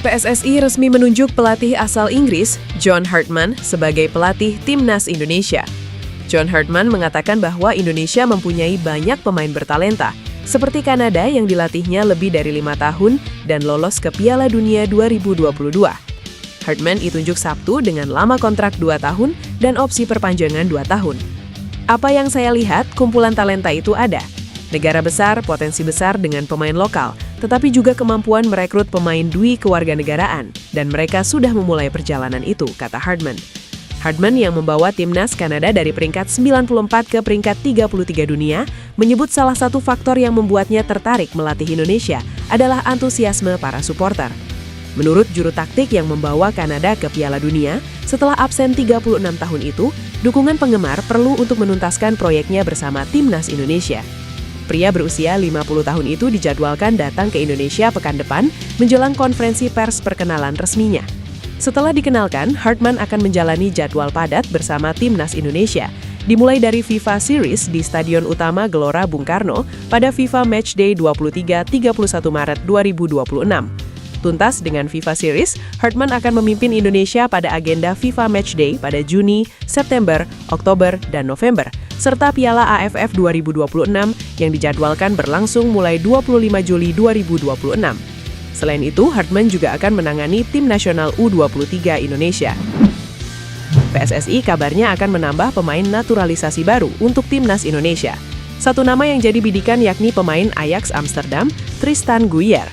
PSSI resmi menunjuk pelatih asal Inggris, John Hartman, sebagai pelatih Timnas Indonesia. John Hartman mengatakan bahwa Indonesia mempunyai banyak pemain bertalenta, seperti Kanada yang dilatihnya lebih dari 5 tahun dan lolos ke Piala Dunia 2022. Hartman ditunjuk Sabtu dengan lama kontrak 2 tahun dan opsi perpanjangan 2 tahun. Apa yang saya lihat, kumpulan talenta itu ada. Negara besar, potensi besar dengan pemain lokal, tetapi juga kemampuan merekrut pemain dwi kewarganegaraan, dan mereka sudah memulai perjalanan itu, kata Hartman. Hartman yang membawa timnas Kanada dari peringkat 94 ke peringkat 33 dunia, menyebut salah satu faktor yang membuatnya tertarik melatih Indonesia adalah antusiasme para supporter. Menurut juru taktik yang membawa Kanada ke Piala Dunia, setelah absen 36 tahun itu, dukungan penggemar perlu untuk menuntaskan proyeknya bersama timnas Indonesia. Pria berusia 50 tahun itu dijadwalkan datang ke Indonesia pekan depan menjelang konferensi pers perkenalan resminya. Setelah dikenalkan, Hartman akan menjalani jadwal padat bersama timnas Indonesia, dimulai dari FIFA Series di Stadion Utama Gelora Bung Karno pada FIFA Matchday 23-31 Maret 2026. Tuntas dengan FIFA Series, Hartman akan memimpin Indonesia pada agenda FIFA Matchday pada Juni, September, Oktober, dan November, serta Piala AFF 2026 yang dijadwalkan berlangsung mulai 25 Juli 2026. Selain itu, Hartman juga akan menangani tim nasional U23 Indonesia. PSSI kabarnya akan menambah pemain naturalisasi baru untuk timnas Indonesia. Satu nama yang jadi bidikan yakni pemain Ajax Amsterdam, Tristan Guijer.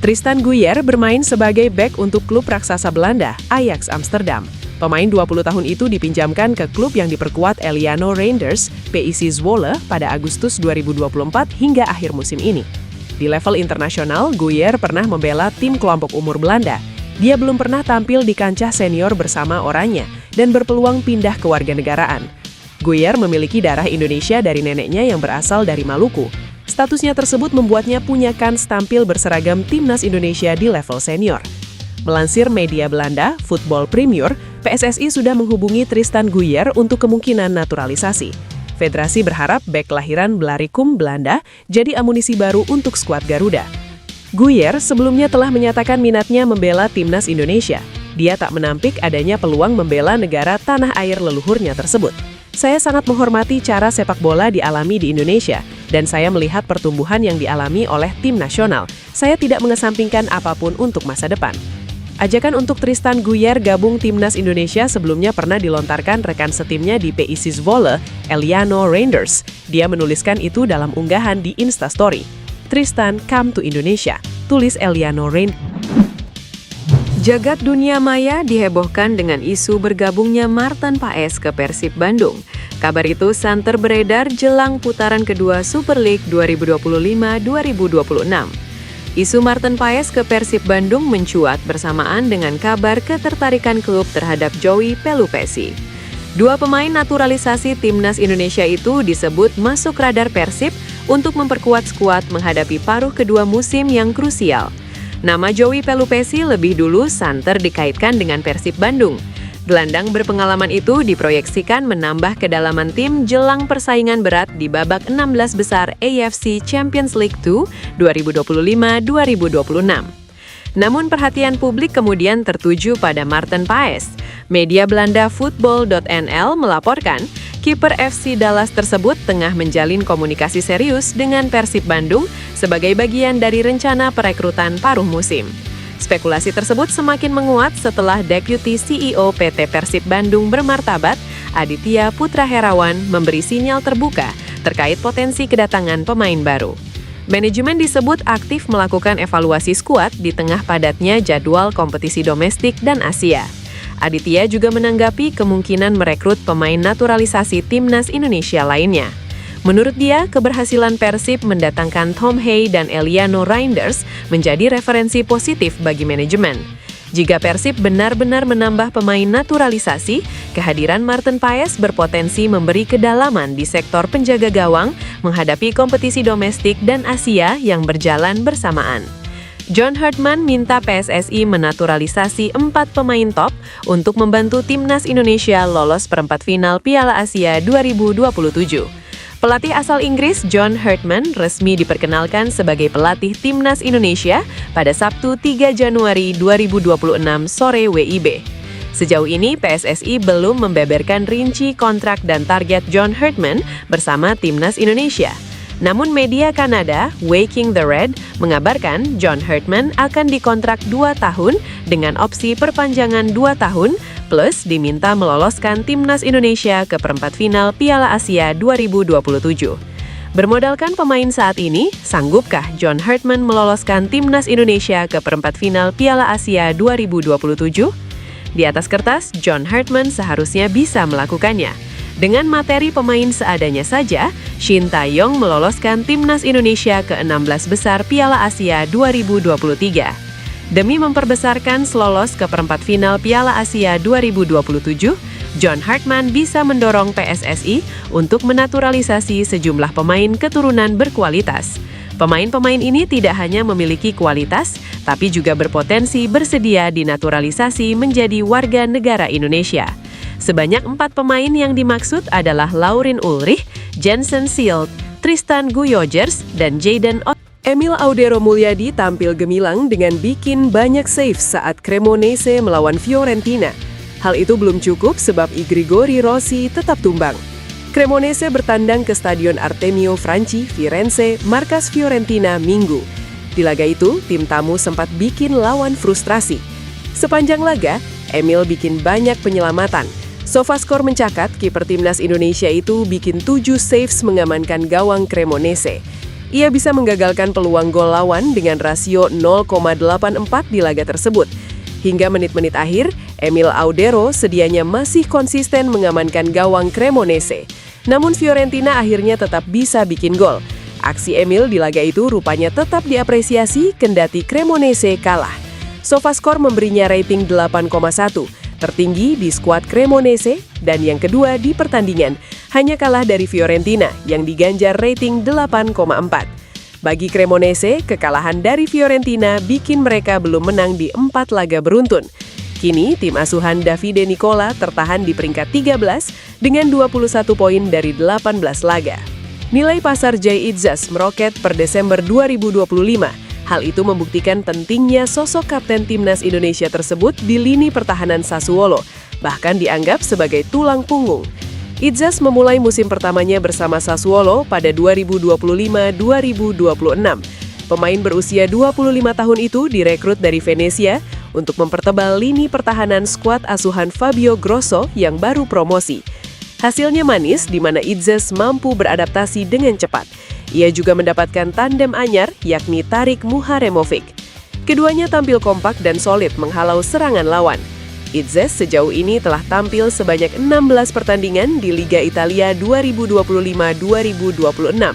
Tristan Guijer bermain sebagai bek untuk klub raksasa Belanda, Ajax Amsterdam. Pemain 20 tahun itu dipinjamkan ke klub yang diperkuat Eliano Reinders, PIC Zwolle, pada Agustus 2024 hingga akhir musim ini. Di level internasional, Guijer pernah membela tim kelompok umur Belanda. Dia belum pernah tampil di kancah senior bersama Oranje dan berpeluang pindah ke warganegaraan. Guijer memiliki darah Indonesia dari neneknya yang berasal dari Maluku. Statusnya tersebut membuatnya punya kans tampil berseragam timnas Indonesia di level senior. Melansir media Belanda, Football Premier, PSSI sudah menghubungi Tristan Guijer untuk kemungkinan naturalisasi. Federasi berharap bek kelahiran Blaricum, Belanda, jadi amunisi baru untuk skuad Garuda. Guijer sebelumnya telah menyatakan minatnya membela timnas Indonesia. Dia tak menampik adanya peluang membela negara tanah air leluhurnya tersebut. Saya sangat menghormati cara sepak bola dialami di Indonesia, dan saya melihat pertumbuhan yang dialami oleh tim nasional. Saya tidak mengesampingkan apapun untuk masa depan. Ajakan untuk Tristan Guijer gabung timnas Indonesia sebelumnya pernah dilontarkan rekan setimnya di PIC Zwolle, Eliano Reinders. Dia menuliskan itu dalam unggahan di Instastory. Tristan come to Indonesia, tulis Eliano Reinders. Jagat dunia maya dihebohkan dengan isu bergabungnya Maarten Paes ke Persib Bandung. Kabar itu santer beredar jelang putaran kedua Super League 2025-2026. Isu Maarten Paes ke Persib Bandung mencuat bersamaan dengan kabar ketertarikan klub terhadap Joey Pelupessy. Dua pemain naturalisasi timnas Indonesia itu disebut masuk radar Persib untuk memperkuat skuad menghadapi paruh kedua musim yang krusial. Nama Joey Pelupessy lebih dulu santer dikaitkan dengan Persib Bandung. Gelandang berpengalaman itu diproyeksikan menambah kedalaman tim jelang persaingan berat di babak 16 besar AFC Champions League 2 2025-2026. Namun perhatian publik kemudian tertuju pada Maarten Paes. Media Belanda Football.nl melaporkan, kiper FC Dallas tersebut tengah menjalin komunikasi serius dengan Persib Bandung sebagai bagian dari rencana perekrutan paruh musim. Spekulasi tersebut semakin menguat setelah Deputi CEO PT Persib Bandung bermartabat, Aditya Putra Herawan, memberi sinyal terbuka terkait potensi kedatangan pemain baru. Manajemen disebut aktif melakukan evaluasi skuad di tengah padatnya jadwal kompetisi domestik dan Asia. Aditya juga menanggapi kemungkinan merekrut pemain naturalisasi timnas Indonesia lainnya. Menurut dia, keberhasilan Persib mendatangkan Tom Hay dan Eliano Reinders menjadi referensi positif bagi manajemen. Jika Persib benar-benar menambah pemain naturalisasi, kehadiran Maarten Paes berpotensi memberi kedalaman di sektor penjaga gawang menghadapi kompetisi domestik dan Asia yang berjalan bersamaan. John Hartman minta PSSI menaturalisasi 4 pemain top untuk membantu timnas Indonesia lolos perempat final Piala Asia 2027. Pelatih asal Inggris John Hartman resmi diperkenalkan sebagai pelatih Timnas Indonesia pada Sabtu 3 Januari 2026 sore WIB. Sejauh ini PSSI belum membeberkan rinci kontrak dan target John Hartman bersama Timnas Indonesia. Namun media Kanada, Waking the Red, mengabarkan John Hartman akan dikontrak 2 tahun dengan opsi perpanjangan 2 tahun plus diminta meloloskan Timnas Indonesia ke perempat final Piala Asia 2027. Bermodalkan pemain saat ini, sanggupkah John Hartman meloloskan Timnas Indonesia ke perempat final Piala Asia 2027? Di atas kertas, John Hartman seharusnya bisa melakukannya. Dengan materi pemain seadanya saja, Shin Tae-yong meloloskan Timnas Indonesia ke 16 besar Piala Asia 2023. Demi memperbesarkan lolos ke perempat final Piala Asia 2027, John Hartman bisa mendorong PSSI untuk menaturalisasi sejumlah pemain keturunan berkualitas. Pemain-pemain ini tidak hanya memiliki kualitas, tapi juga berpotensi bersedia dinaturalisasi menjadi warga negara Indonesia. Sebanyak 4 pemain yang dimaksud adalah Laurin Ulrich, Jensen Seelt, Tristan Guyojers, dan Jayden Ott. Emil Audero Mulyadi tampil gemilang dengan bikin banyak save saat Cremonese melawan Fiorentina. Hal itu belum cukup sebab I Grigori Rossi tetap tumbang. Cremonese bertandang ke Stadion Artemio Franchi, Firenze, markas Fiorentina Minggu. Di laga itu, tim tamu sempat bikin lawan frustrasi. Sepanjang laga, Emil bikin banyak penyelamatan. Sofascore mencatat kiper Timnas Indonesia itu bikin 7 saves mengamankan gawang Cremonese. Ia bisa menggagalkan peluang gol lawan dengan rasio 0,84 di laga tersebut. Hingga menit-menit akhir, Emil Audero sedianya masih konsisten mengamankan gawang Cremonese. Namun Fiorentina akhirnya tetap bisa bikin gol. Aksi Emil di laga itu rupanya tetap diapresiasi kendati Cremonese kalah. Sofascore memberinya rating 8,1. Tertinggi di skuad Cremonese, dan yang kedua di pertandingan, hanya kalah dari Fiorentina yang diganjar rating 8,4. Bagi Cremonese, kekalahan dari Fiorentina bikin mereka belum menang di 4 laga beruntun. Kini, tim asuhan Davide Nicola tertahan di peringkat 13 dengan 21 poin dari 18 laga. Nilai pasar Jay Itzas meroket per Desember 2025. Hal itu membuktikan pentingnya sosok kapten Timnas Indonesia tersebut di lini pertahanan Sassuolo, bahkan dianggap sebagai tulang punggung. Itzas memulai musim pertamanya bersama Sassuolo pada 2025-2026. Pemain berusia 25 tahun itu direkrut dari Venezia untuk mempertebal lini pertahanan skuad asuhan Fabio Grosso yang baru promosi. Hasilnya manis di mana Itzas mampu beradaptasi dengan cepat. Ia juga mendapatkan tandem anyar yakni Tarik Muharemovic. Keduanya tampil kompak dan solid menghalau serangan lawan. Itzas sejauh ini telah tampil sebanyak 16 pertandingan di Liga Italia 2025-2026.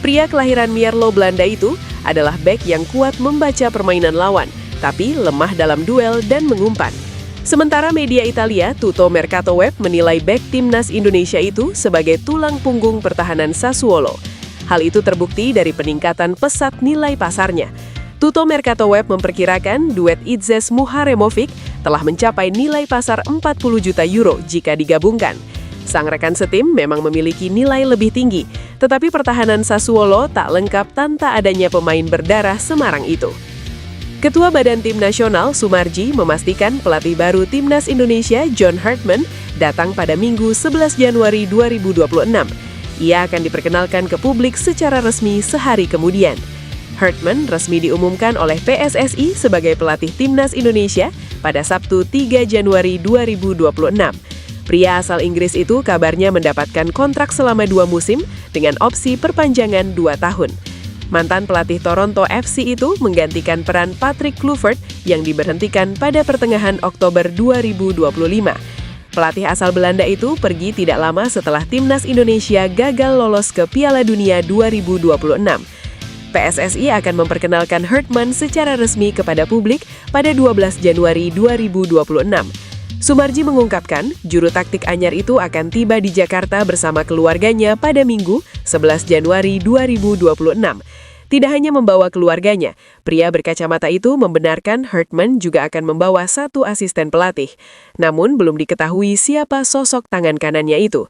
Pria kelahiran Mierlo, Belanda itu adalah bek yang kuat membaca permainan lawan, tapi lemah dalam duel dan mengumpan. Sementara media Italia, Tutto Mercato Web menilai bek Timnas Indonesia itu sebagai tulang punggung pertahanan Sassuolo. Hal itu terbukti dari peningkatan pesat nilai pasarnya. Tutto Mercato Web memperkirakan duet Itzas Muharemovic telah mencapai nilai pasar 40 juta euro jika digabungkan. Sang rekan setim memang memiliki nilai lebih tinggi, tetapi pertahanan Sassuolo tak lengkap tanpa adanya pemain berdarah Semarang itu. Ketua Badan Tim Nasional Sumarji memastikan pelatih baru Timnas Indonesia John Hartman datang pada Minggu 11 Januari 2026. Ia akan diperkenalkan ke publik secara resmi sehari kemudian. Hartman resmi diumumkan oleh PSSI sebagai pelatih Timnas Indonesia pada Sabtu 3 Januari 2026. Pria asal Inggris itu kabarnya mendapatkan kontrak selama 2 musim dengan opsi perpanjangan 2 tahun. Mantan pelatih Toronto FC itu menggantikan peran Patrick Kluivert yang diberhentikan pada pertengahan Oktober 2025. Pelatih asal Belanda itu pergi tidak lama setelah Timnas Indonesia gagal lolos ke Piala Dunia 2026. PSSI akan memperkenalkan Hartman secara resmi kepada publik pada 12 Januari 2026. Sumarji mengungkapkan, juru taktik anyar itu akan tiba di Jakarta bersama keluarganya pada Minggu, 11 Januari 2026. Tidak hanya membawa keluarganya, pria berkacamata itu membenarkan Hartman juga akan membawa 1 asisten pelatih. Namun belum diketahui siapa sosok tangan kanannya itu.